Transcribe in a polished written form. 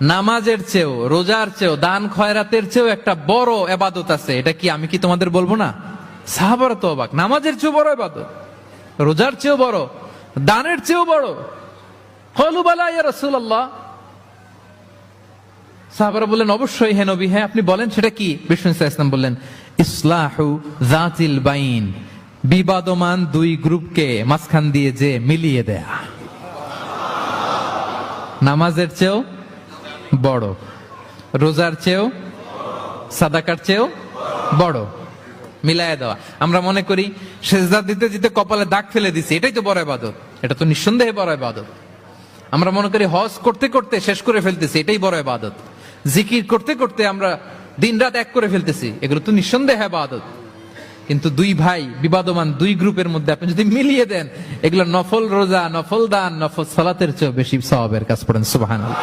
নামাজের চেয়েও, রোজার চেয়েও, দান খয়রাতের চেয়েও একটা বড় ইবাদত আছে, এটা কি আমি কি তোমাদের বলবো না? সাহাবারা তো অবাক, নামাজের চেয়েও বড় ইবাদত, রোজার চেয়েও বড়, দানের চেয়েও বড়। ক্বালু বালা ইয়া রাসূলুল্লাহ, সাহাবারা বললেন অবশ্যই হে নবী, হ্যাঁ আপনি বলেন সেটা কি? বিষ্ণু সাল্লাল্লাহু আলাইহি ওয়াসাল্লাম বললেন ইসলাহু যাতিল বাইন, বিবাদমান দুই গ্রুপকে মাঝখান দিয়ে যে মিলিয়ে দেয়া। নামাজের চেয়েও বড়, রোজার চেয়েও, সাদাকার চেয়েও বড়, মিলায় দেওয়া। আমরা মনে করি সেজদা দিতে দিতে কপালে দাগ ফেলে দিছি, এটাই তো বড় ইবাদত, এটা তো নিঃসন্দেহে বড় ইবাদত। আমরা মনে করি হজ করতে করতে শেষ করে ফেলতেছি, এটাই বড় ইবাদত। জিকির করতে করতে আমরা দিনরাত এক করে ফেলতেছি, এগুলো তো নিঃসন্দেহে ইবাদত। কিন্তু দুই ভাই বিবাদমান দুই গ্রুপের মধ্যে আপনি যদি মিলিয়ে দেন, এগুলো নফল রোজা, নফল দান, নফল সালাতের চেয়ে বেশি সওয়াবের কাজ। পড়েন সুবহানাল্লাহ।